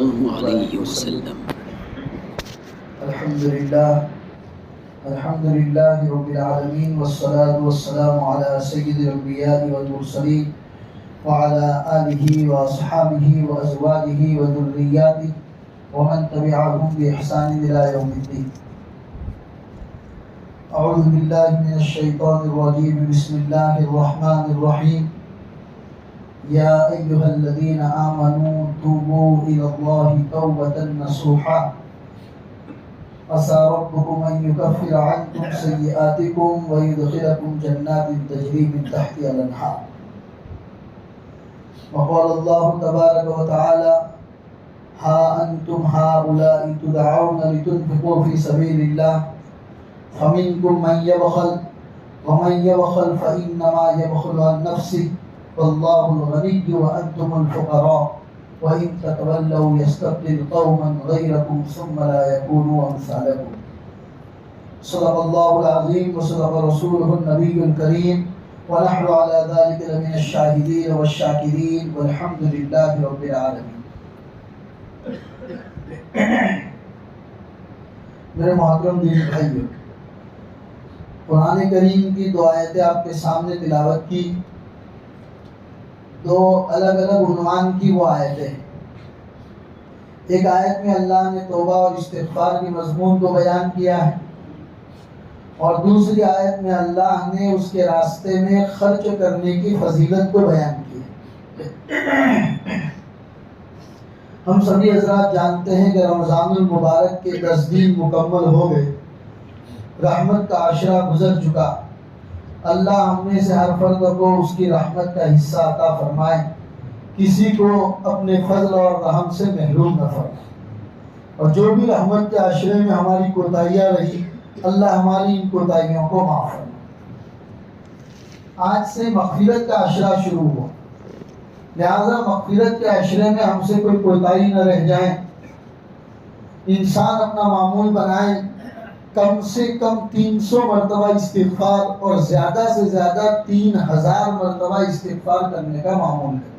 الله عليه وسلم. الحمد لله رب العالمين، والصلاة والسلام على سيد الأنبياء والمرسلين وعلى آله وأصحابه وأزواجه وذرياته ومن تبعهم بإحسان إلى يوم الدين. أعوذ بالله من الشيطان الرجيم. بسم الله الرحمن الرحيم. يا أيها الذين آمنوا توبوا إلى الله توبة نصوحا عسى ربكم أن يكفر عنكم سيئاتكم ويدخلكم جنات تجري من تحتها الأنهار. وقال الله تبارك وتعالى: ها أنتم هؤلاء تدعون لتنفقوا في سبيل الله فمنكم من يبخل ومن يبخل فإنما يبخل عن نفسه والله الغني وأنتم الفقراء وإن تتولوا يستبدل قوما غيركم ثم لا يكونوا أمثالكم. صدق الله العظيم وصدق رسوله النبي الكريم ونحن على ذلك لمن الشاهدين والشاكرين والحمد لله رب العالمين. میرے محترم دین بھائیو، قرآن کریم کی دو آیتیں آپ کے سامنے تلاوت کی. دو الگ الگ عنوان کی وہ آیتیں ہیں. ایک آیت میں اللہ نے توبہ اور استغفار کے مضمون کو بیان کیا ہے، اور دوسری آیت میں اللہ نے اس کے راستے میں خرچ کرنے کی فضیلت کو بیان کی ہے. ہم سبھی حضرات جانتے ہیں کہ رمضان المبارک کے 10 دن مکمل ہو گئے، رحمت کا عشرہ گزر چکا. اللہ ہم میں سے ہر فرد کو اس کی رحمت کا حصہ عطا فرمائے، کسی کو اپنے فضل اور رحم سے محروم نہ فرمائے. اور جو بھی رحمت کے عشرے میں ہماری کوتاہیاں رہی، اللہ ہماری ان کوتاہیوں کو معاف فرمائے. آج سے مغفرت کا عشرہ شروع ہوا، لہذا مغفرت کے عشرے میں ہم سے کوئی کوتاہی نہ رہ جائے. انسان اپنا معمول بنائے کم سے کم 300 مرتبہ استغفار اور زیادہ سے زیادہ 3000 مرتبہ استغفار کرنے کا معمول ہے.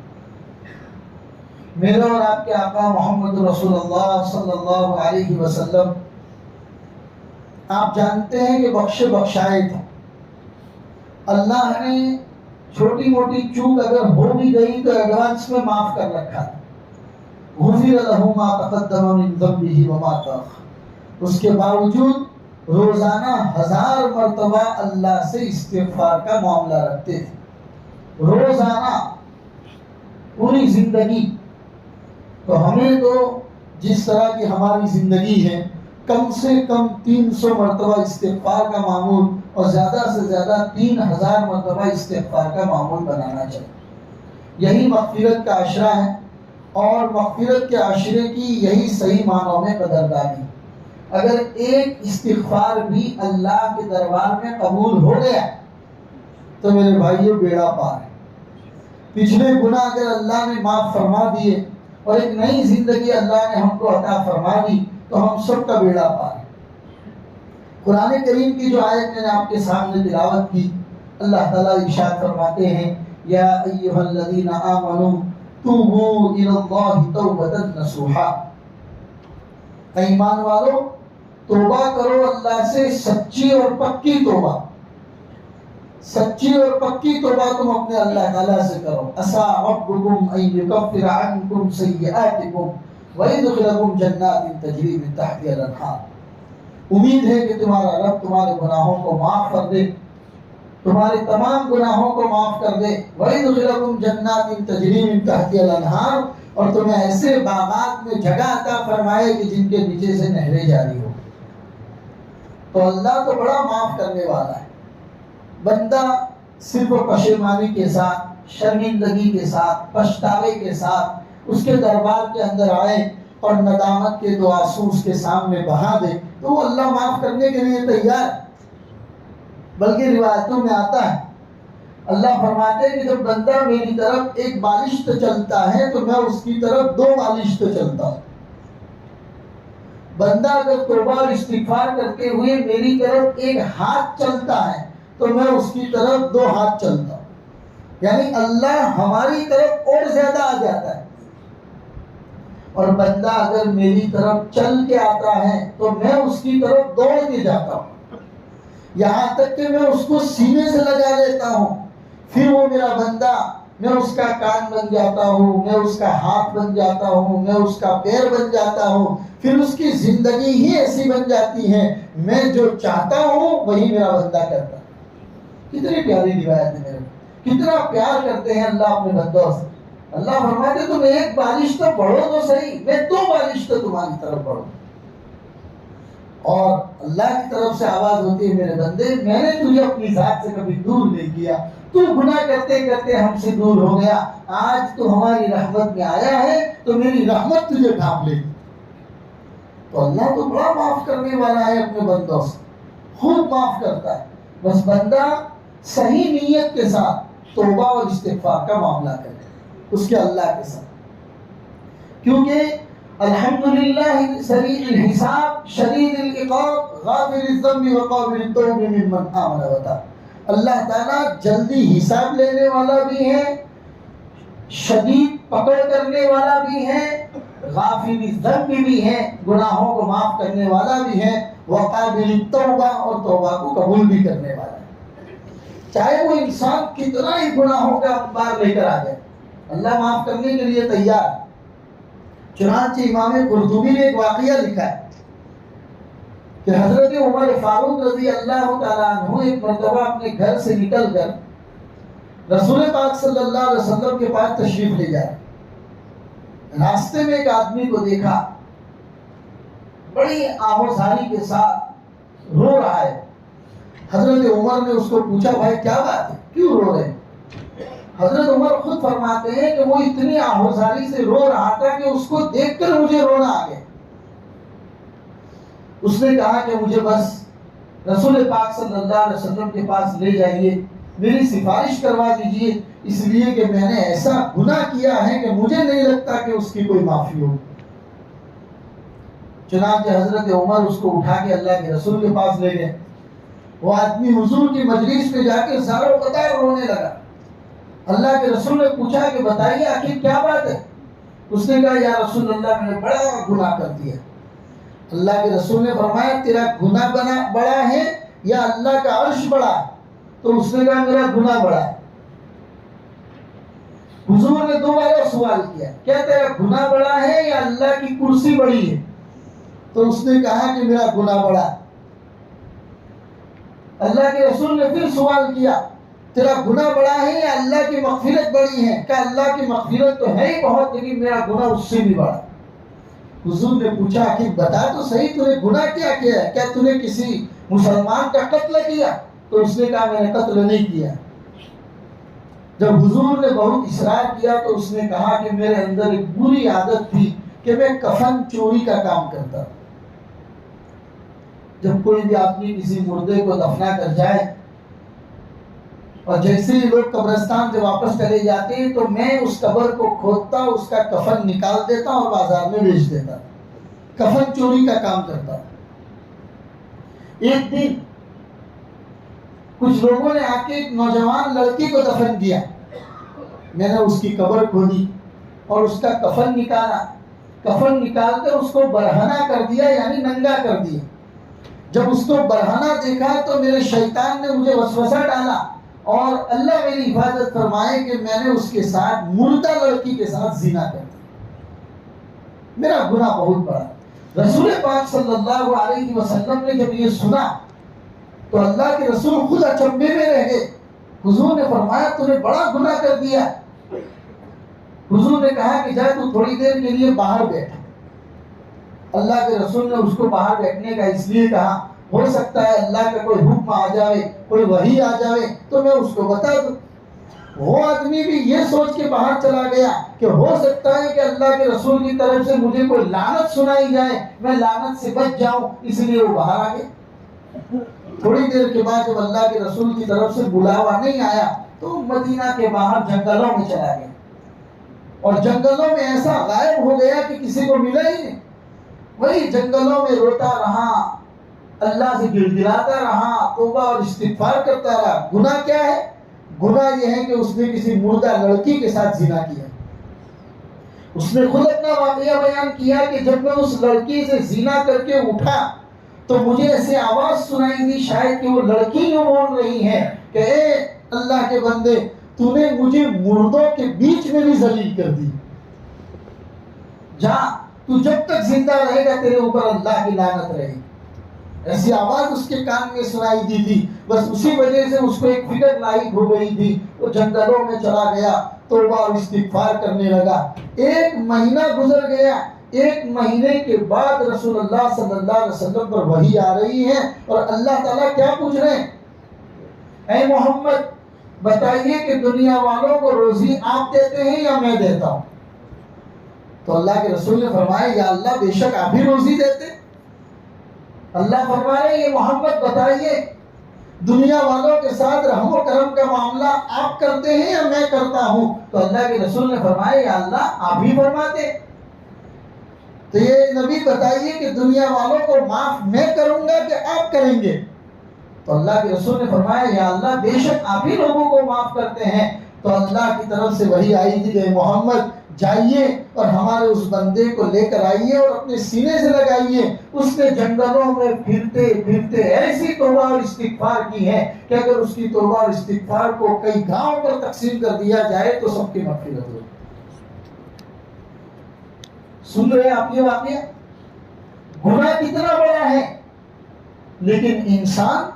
میرے اور آپ کے آقا محمد رسول اللہ صلی اللہ علیہ وسلم آپ جانتے ہیں کہ بخشائے تھے. اللہ نے چھوٹی موٹی چوک اگر ہو بھی گئی تو ایڈوانس میں معاف کر رکھا تھا. غفر له ما تقدم من ذنبه وما تأخر. اس کے باوجود روزانہ 1000 مرتبہ اللہ سے استغفار کا معاملہ رکھتے تھے. روزانہ پوری زندگی. تو ہمیں تو جس طرح کی ہماری زندگی ہے کم سے کم 300 مرتبہ استغفار کا معمول اور زیادہ سے زیادہ 3000 مرتبہ استغفار کا معمول بنانا چاہیے. یہی مغفرت کا عشرہ ہے، اور مغفرت کے عشرے کی یہی صحیح معنوں میں قدردانی. اگر ایک استغفار بھی اللہ کے دربار میں قبول ہو گیا تو میرے بھائیو بیڑا پار ہے. پچھلے گناہ اگر اللہ نے معاف فرما دیے اور ایک نئی زندگی اللہ نے ہم کو عطا فرما دی تو ہم سب کا بیڑا پار ہے. قرآن کریم کی جو آیت میں نے آپ کے سامنے تلاوت کی، اللہ تعالیٰ ارشاد فرماتے ہیں: یا ایھا الذین آمنوا توبوا الی اللہ توبۃ نصوحا. ایمان والو، توبہ کرو اللہ سے سچی اور پکی توبہ. سچی اور پکی توبہ تم اپنے اللہ تعالیٰ سے کرو. عسیٰ ربکم ان یکفر عنکم سیئاتکم ویدخلکم جنات تجری من تحتها الانہار. امید ہے کہ تمہارا رب تمہارے گناہوں کو معاف کر دے، تمہارے تمام گناہوں کو معاف کر دے. ویدخلکم جنات تجری من تحتها الانہار. اور تمہیں ایسے باغات میں جگہ عطا فرمائے کہ جن کے نیچے سے نہریں جاری ہو. تو اللہ تو بڑا معاف کرنے والا ہے. بندہ صرف پشیمانی کے ساتھ، شرمندگی کے ساتھ، پچھتاوے کے ساتھ اس کے دربار کے اندر آئے اور ندامت کے دو آنسو اس کے سامنے بہا دے تو وہ اللہ معاف کرنے کے لیے تیار. بلکہ روایتوں میں آتا ہے، اللہ فرماتے ہیں کہ جب بندہ میری طرف ایک بالشت چلتا ہے تو میں اس کی طرف 2 بالشت چلتا ہوں. بندہ اگر توبہ اور استغفار کرتے ہوئے میری طرف ایک ہاتھ چلتا ہے تو میں اس کی طرف 2 ہاتھ چلتا ہوں. یعنی اللہ ہماری طرف اور زیادہ آ جاتا ہے. اور بندہ اگر میری طرف چل کے آتا ہے تو میں اس کی طرف دوڑ کے جاتا ہوں، یہاں تک کہ میں اس کو سینے سے لگا لیتا ہوں، پھر وہ میرا بندہ، میں اس کا کان بن جاتا ہوں، میں اس کا ہاتھ بن جاتا ہوں، میں اس کا پیر بن جاتا ہوں، پھر اس کی زندگی ہی ایسی بن جاتی ہے، میں جو چاہتا ہوں وہی میرا بندہ کرتا ہے۔ کتنی پیاری روایت ہے میرے، کتنا پیار کرتے ہیں اللہ اپنے بندوں سے۔ اللہ فرماتے تم ایک بارش تو پڑھو تو صحیح، میں 2 بارش تو تمہاری طرف پڑھوں۔ اور اللہ کی طرف سے آواز ہوتی ہے میرے بندے میں نے تجھے اپنی ذات سے کبھی دور نہیں کیا، تو گناہ کرتے کرتے ہم سے دور ہو گیا، آج تو ہماری رحمت میں آیا ہے تو میری رحمت تجھے ڈھانپ لے گی۔ تو اللہ تو بڑا معاف کرنے والا ہے اپنے بندوں سے، خوب معاف کرتا ہے، بس بندہ صحیح نیت کے ساتھ توبہ اور استغفار کا معاملہ کرے اس کے اللہ کے ساتھ، کیونکہ الحمدللہ سریع الحساب شدید العقاب غافر الذنب وقابل التوب ممن آمن وتاب۔ اللہ تعالیٰ جلدی حساب لینے والا بھی ہے، شدید پکڑ کرنے والا بھی ہے، غافر الذنب بھی ہے، گناہوں کو معاف کرنے والا بھی ہے، وقابل التوبہ اور توبہ کو قبول بھی کرنے والا ہے۔ چاہے وہ انسان کتنا ہی گناہوں کا بار لے کر آ جائے، اللہ معاف کرنے کے لیے تیار۔ چنانچہ امام قرطبی نے ایک واقعہ لکھا ہے کہ حضرت عمر فاروق رضی اللہ تعالیٰ عنہ ایک مرتبہ اپنے گھر سے نکل کر رسول پاک صلی اللہ علیہ وسلم کے پاس تشریف لے جائے، راستے میں ایک آدمی کو دیکھا بڑی آہوزاری کے ساتھ رو رہا ہے۔ حضرت عمر نے اس کو پوچھا بھائی کیا بات ہے، کیوں رو رہے ہیں؟ حضرت عمر خود فرماتے ہیں کہ وہ اتنی آہوزاری سے رو رہا تھا کہ اس کو دیکھ کر مجھے رونا آ گیا۔ اس نے کہا کہ مجھے بس رسول پاک صلی اللہ علیہ وسلم کے پاس لے جائیے، میری سفارش کروا دیجیے، اس لیے کہ میں نے ایسا گناہ کیا ہے کہ مجھے نہیں لگتا کہ اس کی کوئی معافی ہو۔ چنانچہ حضرت عمر اس کو اٹھا کے اللہ کے رسول کے پاس لے گئے۔ وہ آدمی حضور کی مجلس پہ جا کے زاروں قطار رونے لگا۔ اللہ کے رسول نے پوچھا کہ بتائیے آخر کیا بات ہے؟ اس نے کہا یا رسول اللہ میں نے بڑا گناہ کر دیا۔ اللہ کے رسول نے فرمایا تیرا گناہ بڑا ہے یا اللہ کا عرش بڑا ہے؟ تو اس نے کہا میرا گناہ بڑا ہے۔ حضور نے دوبارہ سوال کیا کیا تیرا گناہ بڑا ہے یا اللہ کی کرسی بڑی ہے؟ تو اس نے کہا کہ میرا گناہ بڑا ہے۔ اللہ کے رسول نے پھر سوال کیا تیرا گناہ بڑا ہے یا اللہ کی مغفرت بڑی ہے؟ کہ اللہ کی مغفرت تو ہے ہی بہت لیکن میرا گناہ اس سے بھی بڑا۔ حضور نے پوچھا کہ بتا تو صحیح تو نے گناہ کیا کیا ہے؟ کیا تو نے کسی مسلمان کا قتل کیا؟ تو اس نے کہا میں نے قتل نہیں کیا۔ جب حضور نے بہت اصرار کیا تو اس نے کہا کہ میرے اندر ایک بری عادت تھی کہ میں کفن چوری کا کام کرتا۔ جب کوئی بھی آدمی کسی مردے کو دفنا کر جائے اور جیسے ہی لوگ قبرستان سے واپس چلے جاتے ہیں تو میں اس قبر کو کھودتا، اس کا کفن نکال دیتا اور بازار میں بیچ دیتا، کفن چوری کا کام کرتا۔ ایک دن کچھ لوگوں نے آ کے ایک نوجوان لڑکی کو دفن کیا، میں نے اس کی قبر کھودی اور اس کا کفن نکالا، کفن نکال کر اس کو برہنہ کر دیا یعنی ننگا کر دیا۔ جب اس کو برہنہ دیکھا تو میرے شیطان نے مجھے وسوسہ ڈالا اور اللہ میری حفاظت فرمائے کہ میں نے اس کے ساتھ مردہ لڑکی کے ساتھ زنا کر دیا۔ میرا گناہ بہت بڑا۔ رسول پاک صلی اللہ علیہ وسلم نے جب یہ سنا تو اللہ کے رسول خود اچنبے میں رہ گئے۔ حضور نے فرمایا تو نے بڑا گناہ کر دیا۔ حضور نے کہا کہ جا تو تھوڑی دیر کے لیے باہر بیٹھ۔ اللہ کے رسول نے اس کو باہر بیٹھنے کا اس لیے کہا ہو سکتا ہے اللہ کا کوئی حکم آ جائے، کوئی وحی آ جائے تو میں اس کو بتا دوں۔ وہ آدمی بھی یہ سوچ کے باہر چلا گیا کہ ہو سکتا ہے کہ اللہ کے رسول کی طرف سے مجھے کوئی لعنت سنائی جائے، میں لعنت سے بچ جاؤں، اس لیے وہ باہر آ گئے۔ تھوڑی دیر کے بعد جب اللہ کے رسول کی طرف سے بلاوا نہیں آیا تو مدینہ کے باہر جنگلوں میں چلا گیا اور جنگلوں میں ایسا غائب ہو گیا کہ کسی کو ملا ہی نہیں۔ وہی جنگلوں میں روتا رہا، اللہ سے گڑگڑاتا رہا، توبہ اور استغفار کرتا رہا۔ گناہ کیا ہے؟ گناہ یہ ہے کہ اس نے کسی مردہ لڑکی کے ساتھ زنا کیا۔ اس نے خود اپنا واقعہ بیان کیا کہ جب میں اس لڑکی سے زنا کر کے اٹھا تو مجھے ایسے آواز سنائی دی شاید کہ وہ لڑکی یوں بول رہی ہے کہ اے اللہ کے بندے تو نے مجھے مردوں کے بیچ میں بھی ذلیل کر دی، جا تو جب تک زندہ رہے گا تیرے اوپر اللہ کی لعنت رہے گی۔ ایسی آواز اس کے کان میں سنائی دی تھی، بس اسی وجہ سے اس کو ایک فکر لاحق ہو گئی تھی، وہ جنگلوں میں چلا گیا، توبہ اور استغفار کرنے لگا۔ ایک مہینہ گزر گیا، ایک مہینے کے بعد رسول اللہ صلی اللہ علیہ وسلم پر وحی آ رہی ہے اور اللہ تعالیٰ کیا پوچھ رہے ہیں؟ اے محمد بتائیے کہ دنیا والوں کو روزی آپ دیتے ہیں یا میں دیتا ہوں؟ تو اللہ کے رسول نے فرمایا یا اللہ بے شک آپ ہی روزی دیتے۔ اللہ فرما رہے یہ محمد بتائیے دنیا والوں کے ساتھ رحم و کرم کا معاملہ آپ کرتے ہیں یا میں کرتا ہوں؟ تو اللہ کے رسول نے فرمایا یا اللہ آپ ہی فرماتے۔ تو یہ نبی بتائیے کہ دنیا والوں کو معاف میں کروں گا کہ آپ کریں گے؟ تو اللہ کے رسول نے فرمایا یا اللہ بے شک آپ ہی لوگوں کو معاف کرتے ہیں۔ تو اللہ کی طرف سے وحی آئی تھی کہ محمد جائیے اور ہمارے اس بندے کو لے کر آئیے اور اپنے سینے سے لگائیے۔ اس نے جنگلوں میں پھرتے پھرتے ایسی توبہ اور استغفار کی ہے کہ اگر اس کی توبہ اور استغفار کو کئی گاؤں پر تقسیم کر دیا جائے تو سب کی مغفرت ہو۔ سن رہے ہیں آپ یہ واقعہ؟ گناہ کتنا بڑا ہے، لیکن انسان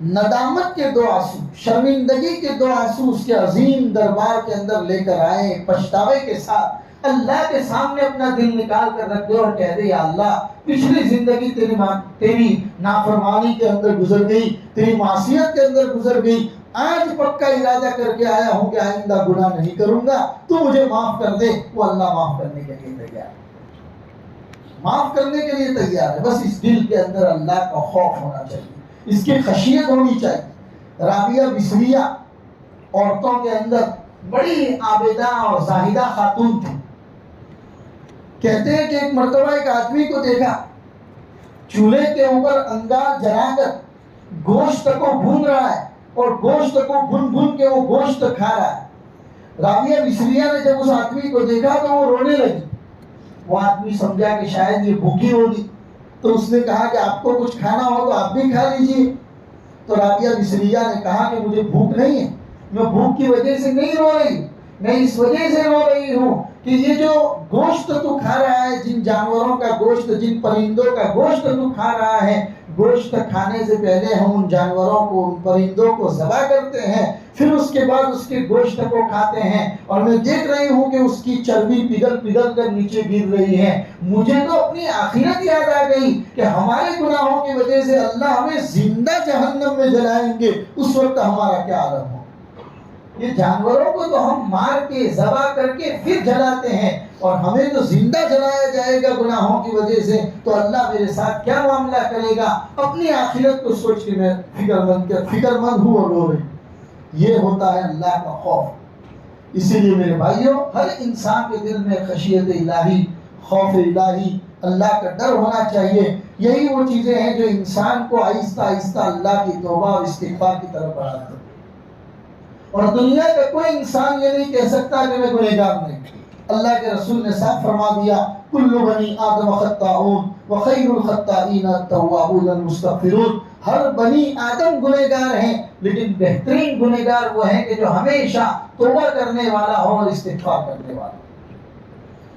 ندامت کے دو آنسو، شرمندگی کے دو آنسو اس کے عظیم دربار کے اندر لے کر آئے، پچھتاوے کے ساتھ اللہ کے سامنے اپنا دل نکال کر رکھ دے اور کہہ دے یا اللہ پچھلی زندگی تیری نافرمانی کے اندر گزر گئی، تیری معصیت کے اندر گزر گئی، آج پکا ارادہ کر کے آیا ہوں کہ آئندہ گناہ نہیں کروں گا، تو مجھے معاف کر دے۔ وہ اللہ معاف کرنے کے لیے تیار ہے، معاف کرنے کے لیے تیار ہے، بس اس دل کے اندر اللہ کا خوف ہونا چاہیے، اس کی خشیت ہونی چاہیے۔ رابعہ مصریہ عورتوں کے اندر بڑی عابدہ اور زاہدہ خاتون تھی۔ کہتے ہیں کہ ایک مرتبہ ایک آدمی کو دیکھا چولہے کے اوپر انگار جلا کر گوشت کو بھون رہا ہے اور گوشت کو بھون بھون کے وہ گوشت کھا رہا ہے۔ رابعہ مصریہ نے جب اس آدمی کو دیکھا تو وہ رونے لگی۔ وہ آدمی سمجھا کہ شاید یہ بھوکی ہوگی، تو اس نے کہا کہ آپ کو کچھ کھانا ہو تو آپ بھی کھا لیجئے۔ تو رابعہ مصریہ نے کہا کہ مجھے بھوک نہیں ہے، میں بھوک کی وجہ سے نہیں رو رہی، میں اس وجہ سے رو رہی ہوں کہ یہ جو گوشت تو کھا رہا ہے، جن جانوروں کا گوشت، جن پرندوں کا گوشت تو کھا رہا ہے، گوشت کھانے سے پہلے ہم ان جانوروں کو، ان پرندوں کو ذبح کرتے ہیں، پھر اس کے بعد اس کے گوشت کو کھاتے ہیں، اور میں دیکھ رہی ہوں کہ اس کی چربی پگھل پگھل کر نیچے گر رہی ہے۔ مجھے تو اپنی آخرت یاد آ گئی کہ ہمارے گناہوں کی وجہ سے اللہ ہمیں زندہ جہنم میں جلائیں گے، اس وقت ہمارا کیا عالم ہو۔ یہ جانوروں کو تو ہم مار کے ذبح کر کے پھر جلاتے ہیں، اور ہمیں تو زندہ جلایا جائے گا گناہوں کی وجہ سے، تو اللہ میرے ساتھ کیا معاملہ کرے گا۔ اپنی آخرت کو سوچ کے میں فکر مند ہوں اور رو رہی ہوں۔ یہ ہوتا ہے اللہ کا خوف۔ اسی لیے میرے بھائیوں، ہر انسان کے دل میں خشیت الہی، خوف الہی، اللہ کا ڈر ہونا چاہیے۔ یہی وہ چیزیں ہیں جو انسان کو آہستہ آہستہ اللہ کی توبہ اور استغفار کی طرف بڑھاتی ہیں۔ اور دنیا کا کوئی انسان یہ نہیں کہہ سکتا کہ میں گنہگار نہیں۔ اللہ کے رسول نے صاف فرما دیا کل بنی آدم خطاؤن وخیر الخطائین التوابون المستغفرون۔ ہر بنی آدم گنہگار ہیں، لیکن بہترین گنہگار وہ ہیں کہ جو ہمیشہ توبہ کرنے والا ہو اور استغفار کرنے والا ہو۔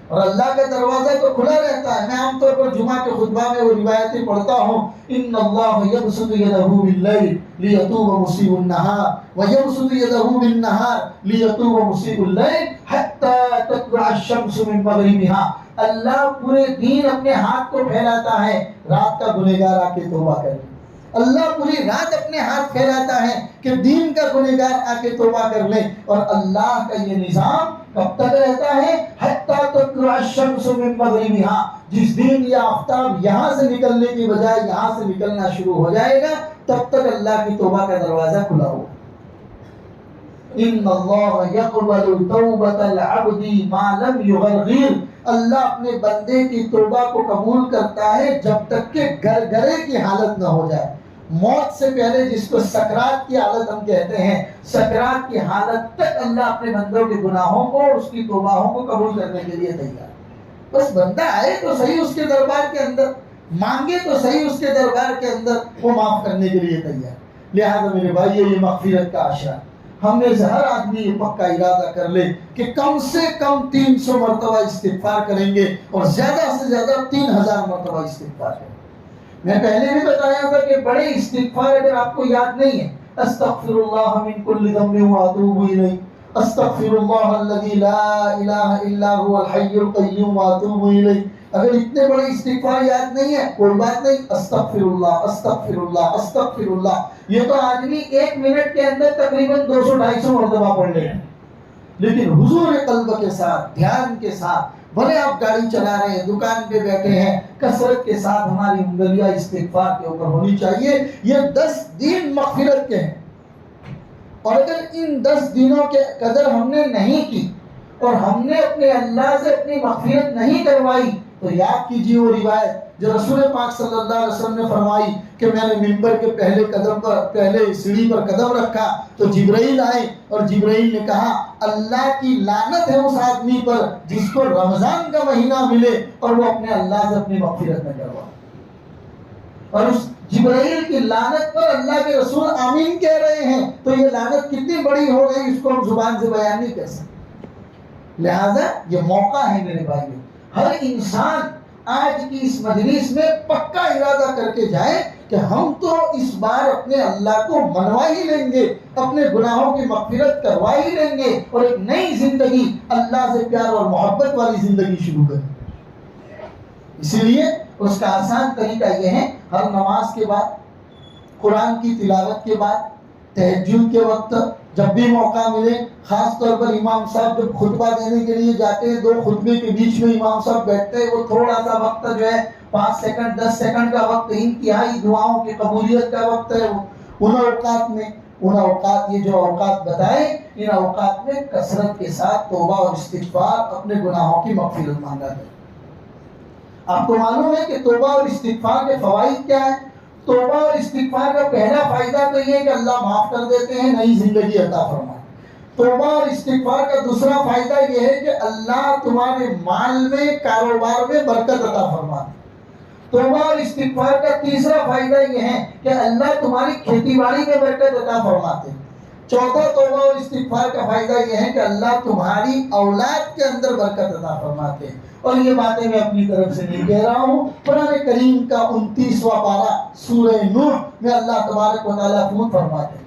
اور اللہ کا دروازہ تو کھلا رہتا ہے۔ میں عام طور پر جمعہ کے خطبہ میں وہ روایتیں پڑھتا ہوں، ان اللہ یبسط یدہ باللیل لیتوب مسیء النہار ویبسط یدہ بالنہار لیتوب مسیء اللیل حتی تطلع الشمس من مغربها۔ اللہ پورے دن اپنے ہاتھ کو پھیلاتا ہے رات کا گنہگار آ کے توبہ کرے۔ اللہ پوری رات اپنے ہاتھ پھیلاتا ہے کہ دین کا گنہگار آ کے توبہ کر لے۔ اور اللہ کا یہ نظام کب تک رہتا ہے؟ حتی تطلع الشمس من مغربها۔ جس دن یہ آفتاب یہاں سے نکلنے کی بجائے یہاں سے نکلنا شروع ہو جائے گا، تب تک اللہ کی توبہ کا دروازہ کھلا ہوگا۔ ان اللہ یقبل توبۃ العبد ما لم یغرغر۔ اللہ اپنے بندے کی توبہ کو قبول کرتا ہے جب تک کہ گرگرے کی حالت نہ ہو جائے۔ موت سے پہلے جس کو سکرات کی حالت ہم کہتے ہیں، سکرات کی حالت تک اللہ اپنے بندوں کے گناہوں کو اور اس کی توبہوں کو قبول کرنے کے لیے تیار۔ بس بندہ آئے تو صحیح اس کے دربار کے اندر، مانگے تو صحیح اس کے دربار کے اندر، وہ معاف کرنے کے لیے تیار۔ لہذا میرے بھائی یہ مغفرت کا عشرہ، ہم میں سے ہر آدمی یہ پکا ارادہ کر لے کہ کم سے کم 300 مرتبہ استغفار کریں گے اور زیادہ سے زیادہ 3000 مرتبہ استغفار کریں گے۔ میں پہلے بھی بتایا تھا کہ بڑے استغفار اگر آپ کو یاد نہیں ہے، استغفر اللہ من کل ذنب واتوب الیہ، استغفر اللہ الذی لا الہ الا هو الحی القیوم واتوب الیہ، اگر اتنے بڑے استغفار یاد نہیں ہے کوئی بات نہیں، استغفر اللہ استغفر اللہ استغفر اللہ، یہ تو آدمی 1 منٹ کے اندر تقریباً 200-250 مرتبہ پڑھ لے، لیکن حضور قلب کے ساتھ، دھیان کے ساتھ، بھلے آپ گاڑی چلا رہے ہیں، دکان پہ بیٹھے ہیں، کثرت کے ساتھ ہماری انگلیاں استغفار کے اوپر ہونی چاہیے۔ یہ 10 دن مغفرت کے ہیں، اور اگر ان 10 دنوں کے قدر ہم نے نہیں کی اور ہم نے اپنے اللہ سے اپنی مغفرت نہیں کروائی تو یاد کیجیے وہ روایت جو رسول پاک صلی اللہ علیہ وسلم نے فرمائی کہ میں نے منبر کے پہلے سیڑھی پر قدم رکھا تو جبرائیل آئے اور جبرائیل نے کہا اللہ کی لعنت ہے اس آدمی پر جس کو رمضان کا مہینہ ملے اور وہ اپنے اللہ سے اپنی مغفرت نہ کروائے، اور اس جبرائیل کی لعنت پر اللہ کے رسول آمین کہہ رہے ہیں، تو یہ لعنت کتنی بڑی ہو گئی اس کو ہم زبان سے بیان نہیں کر سکتے۔ لہذا یہ موقع ہے میرے بھائیوں، ہر انسان آج کی اس مجلس میں پکا ارادہ کر کے جائے کہ ہم تو اس بار اپنے اللہ کو منوا ہی لیں گے، اپنے گناہوں کی مغفرت کروا ہی لیں گے اور ایک نئی زندگی اللہ سے پیار اور محبت والی زندگی شروع کریں گے۔ اسی لیے اس کا آسان طریقہ یہ ہے، ہر نماز کے بعد، قرآن کی تلاوت کے بعد، تہجد کے وقت، جب بھی موقع ملے، خاص طور پر امام صاحب جب خطبہ دینے کے لیے جاتے ہیں، 2 خطبے کے بیچ میں امام صاحب بیٹھتے ہیں، وہ تھوڑا سا وقت جو ہے 5 سیکنڈ 10 سیکنڈ کا وقت انتہائی دعاؤں کی قبولیت کا وقت ہے، ان اوقات یہ جو اوقات بتائے، ان اوقات میں کثرت کے ساتھ توبہ اور استغفار، اپنے گناہوں کی مغفرت مانگا جائے۔ آپ کو معلوم ہے کہ توبہ اور استغفار کے فوائد کیا ہیں؟ توبہ اور استغفار کا پہلا فائدہ تو یہ ہے کہ اللہ معاف کر دیتے ہیں، نئی زندگی عطا فرمائے۔ توبہ اور استغفار کا دوسرا فائدہ یہ ہے کہ اللہ تمہارے مال میں، کاروبار میں برکت عطا فرماتے۔ توبہ اور استغفار کا تیسرا فائدہ یہ ہے کہ اللہ تمہاری کھیتی باڑی میں برکت عطا فرماتے۔ چوتھا توبہ اور استغفار کا فائدہ یہ ہے کہ اللہ تمہاری اولاد کے اندر برکت عطا فرماتے ہیں۔ اور یہ باتیں میں اپنی طرف سے نہیں کہہ رہا ہوں، قرآن کریم کا 29واں پارہ سورہ نوح میں اللہ تبارک و تعالیٰ خود فرماتے ہیں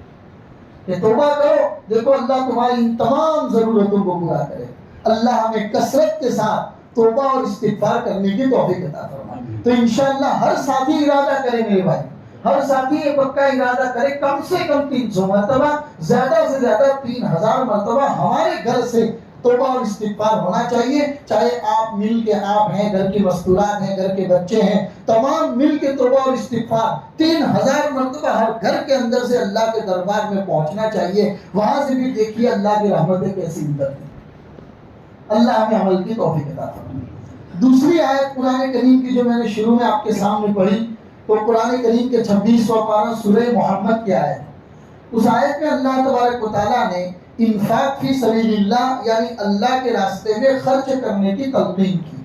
کہ توبہ کرو، دیکھو اللہ تمہاری ان تمام ضرورتوں کو پورا کرے۔ اللہ ہمیں کثرت کے ساتھ توبہ اور استغفار کرنے کی توفیق عطا فرمائے۔ تو انشاءاللہ ہر ساتھی ارادہ کرے میرے بھائی، ہر ساتھی یہ پکا ارادہ کرے کم سے کم 300 مرتبہ، زیادہ سے زیادہ 3000 مرتبہ ہمارے گھر سے توبہ اور استغفار ہونا چاہیے۔ چاہے آپ مل کے، آپ ہیں، گھر کی مستورات ہیں، گھر کے بچے ہیں، تمام مل کے توبہ اور استغفار 3000 مرتبہ ہر گھر کے اندر سے اللہ کے دربار میں پہنچنا چاہیے۔ وہاں سے بھی دیکھیے اللہ کی رحمتیں کیسی اترتی ہیں۔ اللہ ہمیں عمل کی توفیق عطا فرمائے۔ دوسری آیت قرآن کریم کی جو میں نے شروع میں آپ کے سامنے پڑھی، تو قرآن کریم کے 26واں پارہ سورہ محمد کی آیت، اس آیت میں اللہ تبارک و تعالیٰ نے انفاق فی سبیل اللہ یعنی اللہ کے راستے میں خرچ کرنے کی تلقین کی،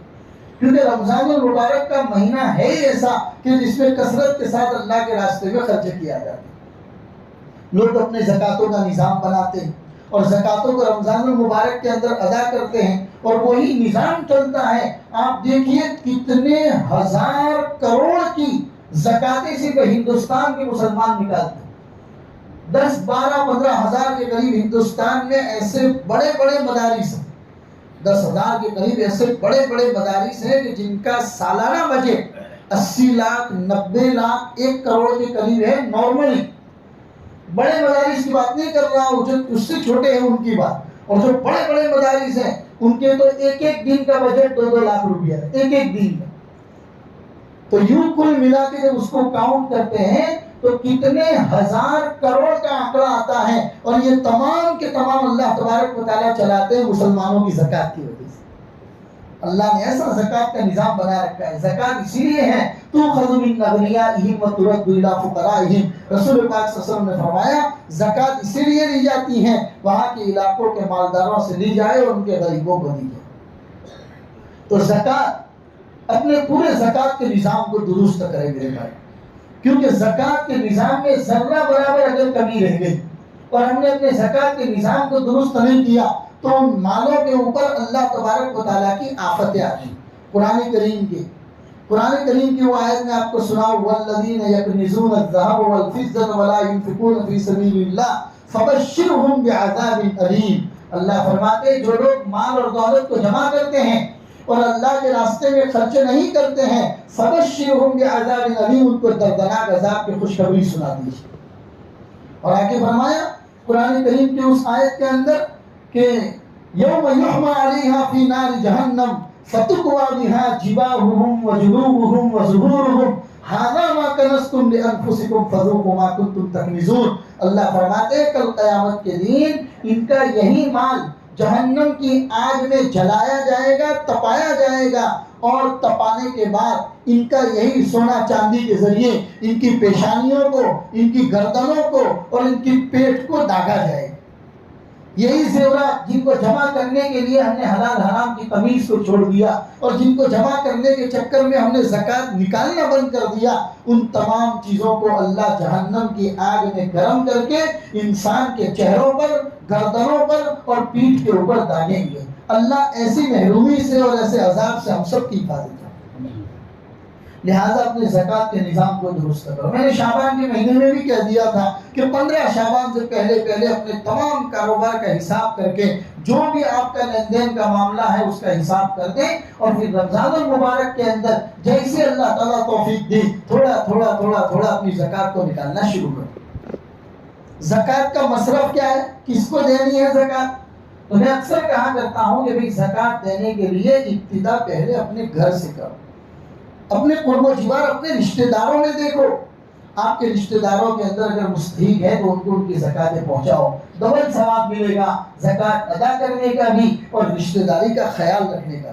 کیونکہ رمضان المبارک کا مہینہ ہے ہی ایسا کہ جس میں کثرت کے ساتھ اللہ کے راستے میں خرچ کیا جاتا ہے۔ لوگ اپنے زکاتوں کا نظام بناتے ہیں اور زکاتوں کو رمضان المبارک کے اندر ادا کرتے ہیں، اور وہی نظام چلتا ہے۔ آپ دیکھیے کتنے 1000 کروڑ کی زکاتیں صرف ہندوستان کے مسلمان نکالتے ہیں۔ 10, 12, 15 ہزار کے قریب ہندوستان میں ایسے بڑے بڑے مدارس ہیں، 10,000 کے قریب ایسے بڑے بڑے مدارس ہیں کہ جن کا سالانہ بجٹ 80 لاکھ 90 لاکھ 1 کروڑ کے قریب ہے نارملی۔ بڑے مدارس کی بات نہیں کر رہا ہوں، جو اس سے چھوٹے ہیں ان کی بات، اور جو بڑے بڑے مدارس ہیں ان کے تو ایک دن کا بجٹ 2-2 لاکھ روپیہ ہے، ایک دن کا۔ تو یوں کل ملا کے جب اس کو کاؤنٹ کرتے ہیں تو کتنے 1000 کروڑ کا آنکڑا آتا ہے، اور یہ تمام کے تمام اللہ تبارک و تعالیٰ چلاتے ہیں مسلمانوں کی زکات کی وجہ سے۔ اللہ نے ایسا زکات کا نظام بنا رکھا ہے. زکات اسی لیے ہے تؤخذ من اغنیائہم وترد الی فقرائہم. رسول پاک صلی اللہ علیہ وسلم نے فرمایا زکات اسی لیے لی جاتی ہے وہاں کے علاقوں کے مالداروں سے لی جائے اور ان کے غریبوں کو دی جائے. تو زکات اپنے پورے زکات کے نظام کو درست کرے میرے بھائی, کیونکہ زکات کے نظام میں ذرہ برابر اگر کمی رہ گئی اور ہم نے اپنے زکات کے نظام کو درست نہیں کیا تو ان مالوں کے اوپر اللہ تبارک و تعالیٰ کی آفتیں آتی. قرآن کریم کی وہ آیت میں آپ کو سناؤ, والذین یکنزون الذهب والفضة ولا ينفقون فی سبیل اللہ فبشرهم بعذاب علیم. اللہ فرماتے ہیں جو لوگ مال اور دولت کو جمع کرتے ہیں اور اللہ کے راستے میں خرچ نہیں کرتے ہیں, فبشرهم بعذاب علیم, ان کو دردناک عذاب کی خوشخبری سنا دیجیے. اور آگے فرمایا قرآن کریم کی اس آیت کے اندر کہ یوم یحمى علیہا فی نار جہنم فتکوی بہا جباہہم وجنوبہم وظہورہم ھذا ما کنزتم لانفسکم فذوقوا ما کنتم تکنزون. اللہ فرماتے ہیں کل قیامت کے دن ان کا یہی مال جہنم کی آگ میں جلایا جائے گا, تپایا جائے گا, اور تپانے کے بعد ان کا یہی سونا چاندی کے ذریعے ان کی پیشانیوں کو, ان کی گردنوں کو اور ان کی پیٹ کو داغا جائے گا. یہی زیورات جن کو جمع کرنے کے لیے ہم نے حلال حرام کی تمیز کو چھوڑ دیا اور جن کو جمع کرنے کے چکر میں ہم نے زکوٰۃ نکالنا بند کر دیا, ان تمام چیزوں کو اللہ جہنم کی آگ میں گرم کر کے انسان کے چہروں پر, گردنوں پر اور پیٹھ کے اوپر داغیں گے. اللہ ایسی محرومی سے اور ایسے عذاب سے ہم سب کی حفاظت کرے. لہٰذا اپنے زکوٰۃ کے نظام کو درست کرو. میں نے شعبان کے مہینے میں بھی کہہ دیا تھا کہ 15 شعبان سے پہلے اپنے تمام کاروبار کا حساب کر کے جو بھی آپ کا لین دین کا معاملہ ہے اس کا حساب کر دیں, اور پھر رمضان المبارک کے اندر جیسے اللہ تعالیٰ توفیق دے تھوڑا اپنی زکوٰۃ کو نکالنا شروع کرو. زکوٰۃ کا مصرف کیا ہے, کس کو دینی ہے زکوٰۃ؟ تو میں اکثر کہا کرتا ہوں کہ بھئی زکوٰۃ دینے کے لیے ابتدا پہلے اپنے گھر سے کرو, اپنے قرب و جوار, اپنے رشتہ داروں میں دیکھو. آپ کے رشتہ داروں کے اندر اگر مستحق ہے تو ان کو ان کی زکوٰۃیں پہنچاؤ, ڈبل ثواب ملے گا, زکوٰۃ ادا کرنے کا بھی اور رشتہ داری کا خیال رکھنے کا.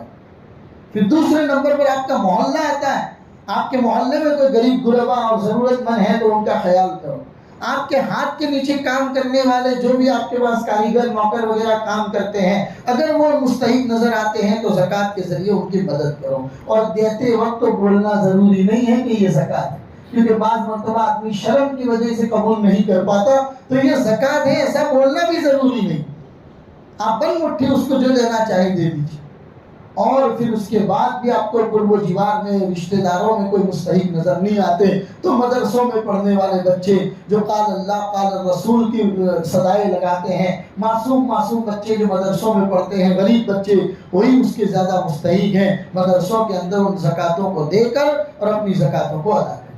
پھر دوسرے نمبر پر آپ کا محلہ آتا ہے. آپ کے محلے میں کوئی غریب غربا اور ضرورت مند ہے تو ان کا خیال کرو. آپ کے ہاتھ کے نیچے کام کرنے والے جو بھی آپ کے پاس کاریگر نوکر وغیرہ کام کرتے ہیں, اگر وہ مستحق نظر آتے ہیں تو زکوٰۃ کے ذریعے ان کی مدد کرو. اور دیتے وقت تو بولنا ضروری نہیں ہے کہ یہ زکوٰۃ ہے, کیونکہ بعض مرتبہ آدمی شرم کی وجہ سے قبول نہیں کر پاتا, تو یہ زکوٰۃ ہے ایسا بولنا بھی ضروری نہیں. آپ بن مٹھی اس کو جو دینا چاہے دے دیجیے. اور پھر اس کے بعد بھی آپ کو قرب و جوار میں رشتہ داروں میں کوئی مستحق نظر نہیں آتے تو مدرسوں میں پڑھنے والے بچے جو قال اللہ قال الرسول کی صدائیں لگاتے ہیں, معصوم بچے جو مدرسوں میں پڑھتے ہیں, غریب بچے, وہی اس کے زیادہ مستحق ہیں مدرسوں کے اندر ان زکوٰۃوں کو دے کر اور اپنی زکوٰۃوں کو ادا کریں.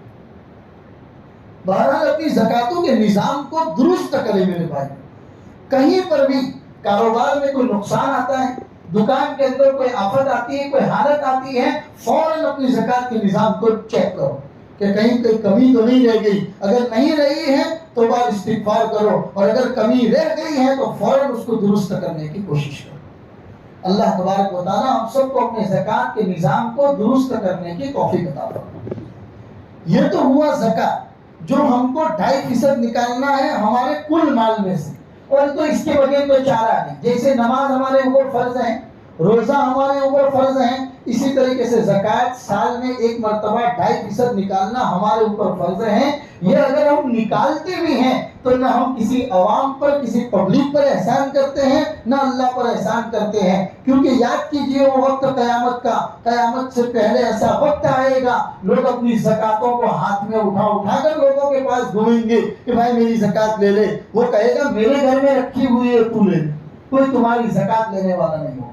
بہرحال اپنی زکوٰۃوں کے نظام کو درست کرے میرے بھائی. کہیں پر بھی کاروبار میں کوئی نقصان آتا ہے, دکان کے اندر کوئی آفت آتی ہے, کوئی حالت آتی ہے, فوراً اپنی زکوٰۃ کے نظام کو چیک کرو کہ کہیں کوئی کمی تو نہیں رہ گئی. اگر نہیں رہی ہے تو بعد استغفار کرو, اور اگر کمی رہ گئی ہے تو فوراً اس کو درست کرنے کی کوشش کرو. اللہ تبارک و تعالیٰ ہم سب کو اپنے زکوٰۃ کے نظام کو درست کرنے کی توفیق عطا فرمائے. یہ تو ہوا زکوٰۃ جو ہم کو 2.5% نکالنا ہے ہمارے کل مال میں سے, اور تو اس کے بغیر کوئی چارہ نہیں. جیسے نماز ہمارے اوپر فرض ہے, روزہ ہمارے اوپر فرض ہے, اسی طریقے سے زکوٰۃ سال میں ایک مرتبہ 2.5% نکالنا ہمارے اوپر فرض ہے. یہ اگر ہم نکالتے بھی ہیں تو نہ ہم کسی عوام پر, کسی پبلک پر احسان کرتے ہیں, نہ اللہ پر احسان کرتے ہیں. کیونکہ یاد کیجئے وہ وقت قیامت کا, قیامت سے پہلے ایسا وقت آئے گا لوگ اپنی زکوٰۃوں کو ہاتھ میں اٹھا کر لوگوں کے پاس گھومیں گے کہ بھائی میری زکوٰۃ لے لے. وہ کہے گا میرے گھر میں رکھی ہوئی ہے تو لے لے, کوئی تمہاری زکوٰۃ لینے والا نہیں ہو.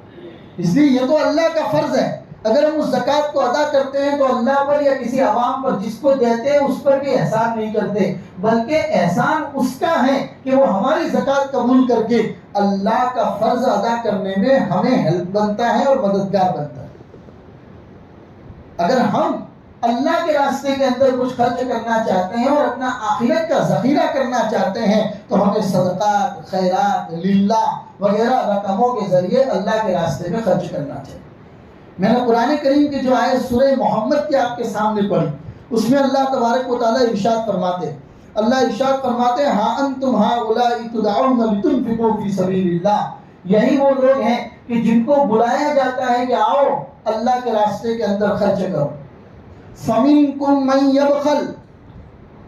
اس لیے یہ تو اللہ کا فرض ہے. اگر ہم اس زکوٰۃ کو ادا کرتے ہیں تو اللہ پر یا کسی عوام پر جس کو دیتے ہیں اس پر بھی احسان نہیں کرتے, بلکہ احسان اس کا ہے کہ وہ ہماری زکوٰۃ قبول کر کے اللہ کا فرض ادا کرنے میں ہمیں ہیلپ بنتا ہے اور مددگار بنتا ہے. اگر ہم اللہ کے راستے کے اندر کچھ خرچ کرنا چاہتے ہیں اور اپنا آخرت کا ذخیرہ کرنا چاہتے ہیں تو ہمیں صدقات, خیرات, للہ وغیرہ رقموں کے ذریعے اللہ کے راستے میں خرچ کرنا چاہیے. میں نے قرآن کریم کی جو آیت سورہ محمد کی آپ کے سامنے پڑھی، اس میں اللہ تبارک و تعالیٰ ارشاد فرماتے ہیں، اللہ ارشاد فرماتے ہیں ہاں انتم ہؤلاء تدعون لتنفقوا فی سبیل اللہ، یہی وہ لوگ ہیں کہ جن کو بلایا جاتا ہے کہ آؤ اللہ کے راستے کے اندر خرچ کرو، فمنکم من یبخل،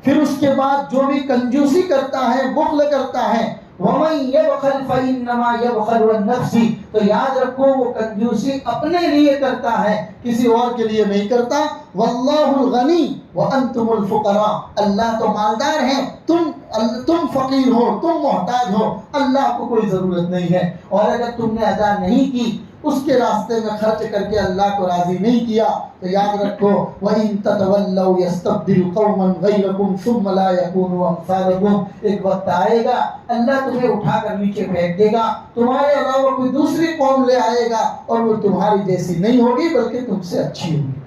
پھر اس کے بعد جو بھی کنجوسی کرتا ہے، بخل کرتا ہے، وَمَن يَبْخَلْ فَإِنَّمَا يَبْخَلُ عَن نَفْسِهِ، تو یاد رکھو وہ کنجوسی اپنے لیے کرتا ہے، کسی اور کے لیے نہیں کرتا۔ وَاللَّهُ الْغَنِي وَأَنْتُمُ الْفُقَرَاء، اللہ تو مالدار ہیں، تم فقیر ہو، تم محتاج ہو، اللہ کو کوئی ضرورت نہیں ہے، اور اگر تم نے ادا نہیں کی، اس کے راستے میں خرچ کر کے اللہ کو راضی نہیں کیا، تو یاد رکھو وَإِن تَتَوَلَّوْا يَسْتَبْدِلْ قَوْمًا غَيْرَكُمْ ثُمَّ لَا يَكُونُوا أَمْثَالَكُمْ، ایک وقت آئے گا اللہ تمہیں اٹھا کر نیچے پھینک دے گا، تمہارے علاوہ کوئی دوسری قوم لے آئے گا اور وہ تمہاری جیسی نہیں ہوگی بلکہ تم سے اچھی ہوگی۔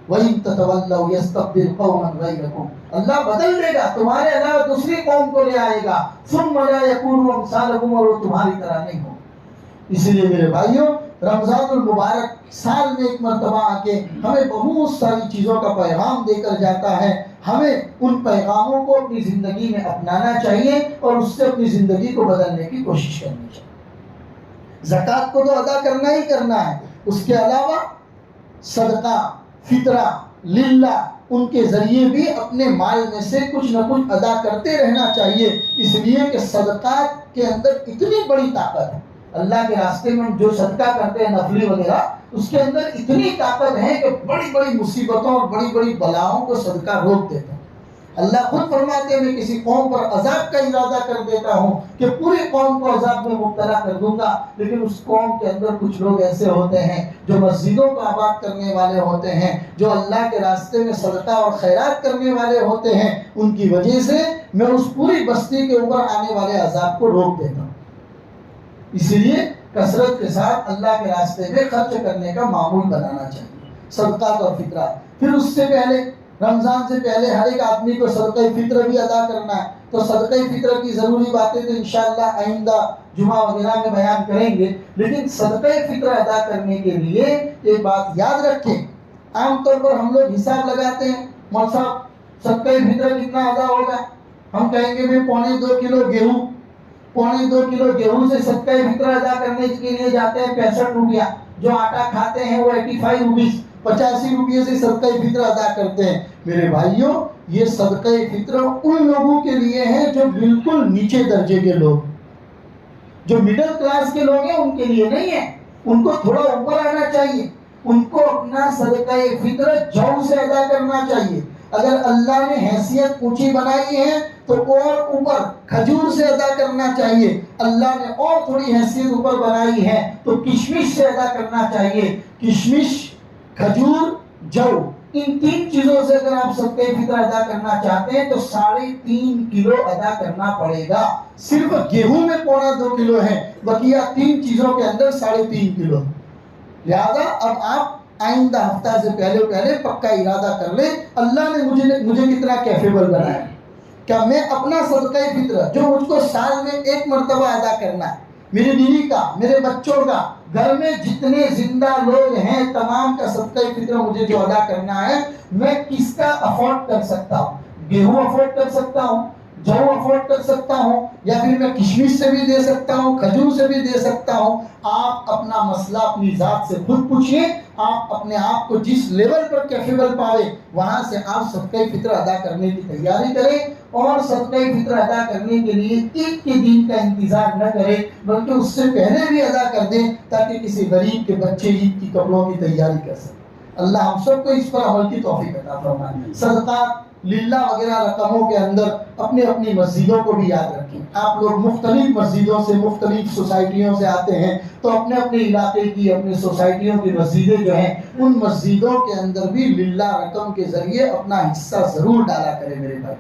وَإِن تَتَوَلَّوْا يَسْتَبْدِلْ قَوْمًا غَيْرَكُمْ، اللہ بدل دے گا، تمہارے علاوہ دوسری قوم کو لے آئے گا، ثُمَّ لَا يَكُونُوا أَمْثَالَكُمْ، اور وہ تمہاری طرح نہیں ہوگا۔ اسی لیے میرے بھائیوں، رمضان المبارک سال میں ایک مرتبہ آ کے ہمیں بہت ساری چیزوں کا پیغام دے کر جاتا ہے، ہمیں ان پیغاموں کو اپنی زندگی میں اپنانا چاہیے اور اس سے اپنی زندگی کو بدلنے کی کوشش کرنی چاہیے۔ زکوٰۃ کو تو ادا کرنا ہی کرنا ہے، اس کے علاوہ صدقہ، فطرہ للہ، ان کے ذریعے بھی اپنے مال میں سے کچھ نہ کچھ ادا کرتے رہنا چاہیے، اس لیے کہ صدقات کے اندر اتنی بڑی طاقت ہے، اللہ کے راستے میں جو صدقہ کرتے ہیں نفلی وغیرہ، اس کے اندر اتنی طاقت ہے کہ بڑی بڑی مصیبتوں اور بڑی بڑی بلاؤں کو صدقہ روک دیتا ہے۔ اللہ خود فرماتے ہیں میں کسی قوم پر عذاب کا ارادہ کر دیتا ہوں کہ پوری قوم کو عذاب میں مبتلا کر دوں گا، لیکن اس قوم کے اندر کچھ لوگ ایسے ہوتے ہیں جو مسجدوں کو آباد کرنے والے ہوتے ہیں، جو اللہ کے راستے میں صدقہ اور خیرات کرنے والے ہوتے ہیں، ان کی وجہ سے میں اس پوری بستی کے اوپر آنے والے عذاب کو روک دیتا ہوں۔ اسی لیے کثرت کے ساتھ اللہ کے راستے میں خرچ کرنے کا معمول بنانا چاہیے، صدقات اور فطرہ۔ پھر اس سے پہلے، رمضان سے پہلے ہر ایک آدمی کو صدقہ فطر بھی ادا کرنا ہے، تو صدقہ فطر کی ضروری باتیں تو انشاءاللہ آئندہ جمعہ وغیرہ میں بیان کریں گے، لیکن صدقہ فطر ادا کرنے کے لیے ایک بات یاد رکھیں، عام طور پر ہم لوگ حساب لگاتے ہیں، مول صاحب صدقہ فطر کتنا ادا ہوگا، ہم کہیں گے میں 2.25 کلو گیہوں، 2.25 کلو گیہوں سے صدقہ فطر ادا کرنے کے لیے جاتے ہیں 65 روپیہ، جو آٹا کھاتے ہیں وہ 85 روپیز، 85 روپیے سے صدقہ فطر ادا کرتے ہیں۔ میرے بھائیوں، یہ صدقہ فطر ان لوگوں کے لیے ہے جو بالکل نیچے درجے کے لوگ، جو مڈل کلاس کے لوگ ہیں ان کے لیے نہیں ہے، ان کو تھوڑا اوپر آنا چاہیے، ان کو اپنا صدقہ فطر جوں سے ادا کرنا چاہیے۔ اگر اللہ نے حیثیت اونچی بنائی ہے تو اور اوپر کھجور سے ادا کرنا چاہیے، اللہ نے اور تھوڑی حیثیت اوپر بنائی ہے تو کشمش سے ادا کرنا چاہیے۔ کشمش، کھجور، جو، ان 3 چیزوں سے اگر آپ صدقہ فطر ادا کرنا چاہتے ہیں تو 3.5 کلو ادا کرنا پڑے گا۔ صرف گیہوں میں 2.25 کلو ہے، بقیہ 3 چیزوں کے اندر 3.5 کلو۔ لہذا اب آپ آئندہ ہفتہ سے پہلے پکا ارادہ کر لیں، اللہ نے مجھے کتنا کیپیبل بنایا، کیا میں اپنا صدقہ فطر جو مجھ کو سال میں 1 مرتبہ ادا کرنا ہے، میری بیوی کا، میرے بچوں کا، گھر میں جتنے زندہ لوگ ہیں تمام کا صدقہ فطر مجھے جو ادا کرنا ہے، میں کس کا افورڈ کر سکتا ہوں؟ گیہوں افورڈ کر سکتا ہوں، جو افورڈ کر سکتا ہوں، یا پھر میں کشمش سے بھی دے سکتا ہوں، کھجور سے بھی دے سکتا ہوں۔ آپ اپنا مسئلہ اپنی ذات سے خود پوچھئے، آپ اپنے آپ کو جس لیول پر کیپیبل پاوے وہاں سے آپ صدقہ فطر ادا کرنے کی تیاری کریں، اور صدقہ فطر ادا کرنے کے لیے عید کے دن کا انتظار نہ کریں بلکہ اس سے پہلے بھی ادا کر دیں تاکہ کسی غریب کے بچے عید کی کپڑوں کی تیاری کر سکیں۔ اللہ ہم سب کو اس پر عمل کی توفیق عطا فرمائے۔ صدقات للہ وغیرہ رقموں کے اندر اپنی اپنی مسجدوں کو بھی یاد رکھیں۔ آپ لوگ مختلف مسجدوں سے، مختلف سوسائٹیوں سے آتے ہیں تو اپنے اپنے علاقے کی، اپنے سوسائٹیوں کی مسجدیں جو ہیں ان مسجدوں کے اندر بھی للہ رقم کے ذریعے اپنا حصہ ضرور ڈالا کریں میرے بھائی۔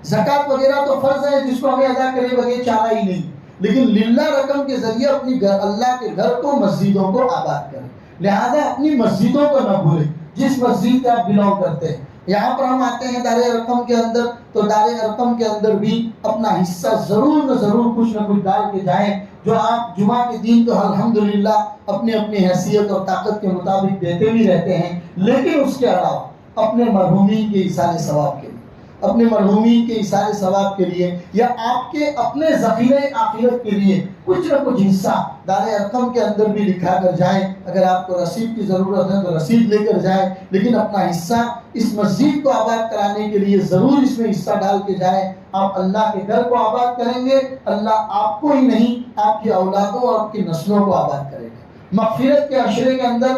زکوٰۃ وغیرہ تو فرض ہے جس کو ہمیں ادا کرے بغیر چارہ ہی نہیں، لیکن للہ رقم کے ذریعے اپنی اللہ کے گھر کو، مسجدوں کو آباد کریں۔ لہذا اپنی مسجدوں کو نہ بھولیں، جس مسجد سے آپ بلانگ کرتے ہیں یہاں پر ہم آتے ہیں دار ارقم کے اندر، تو دار ارقم کے اندر بھی اپنا حصہ ضرور نہ ضرور کچھ نہ کچھ ڈال کے جائیں، جو آپ جمعہ کے دن تو الحمدللہ اپنی اپنی حیثیت اور طاقت کے مطابق دیتے بھی رہتے ہیں، لیکن اس کے علاوہ اپنے مرحومین کے ایصال ثواب کے لیے، اپنے مرحومین کے ایصال ثواب کے لیے، یا آپ کے اپنے ذخیرہ آخرت کے لیے کچھ نہ کچھ حصہ دار ارقم کے اندر بھی لکھا کر جائیں۔ اگر آپ کو رسید کی ضرورت ہے تو رسید لے کر جائیں، لیکن اپنا حصہ اس مسجد کو آباد کرانے کے لیے ضرور اس میں حصہ ڈال کے جائیں۔ آپ اللہ کے گھر کو آباد کریں گے، اللہ آپ کو ہی نہیں آپ کی اولادوں اور آپ کی نسلوں کو آباد کرے گا۔ مغفرت کے عشرے کے اندر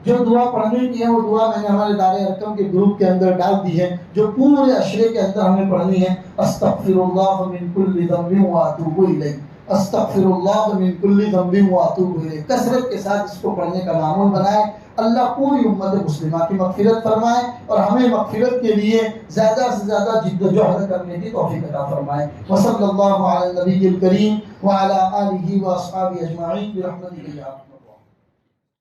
جو دعا پڑھنے کی ہے وہ دعا میں نے ہمارے دار ارقم کے گروپ کے اندر ڈال دی ہے، جو پورے عشرے کے اندر ہمیں پڑھنی ہے۔ استغفر اللہ من کل ذنب واتوب الیہ، استغفر اللہ من کل ذنب واتوب الیہ، کثرت کے ساتھ اس کو پڑھنے کا معمول بنائیں۔ اللہ پوری امت مسلمہ کی مغفرت فرمائے اور ہمیں مغفرت کے لیے زیادہ سے زیادہ جد و جہد کرنے کی توفیق عطا فرمائے۔ وصلی اللہ علی النبی الکریم وعلی آلہ واصحابہ اجمعین برحمتہ یا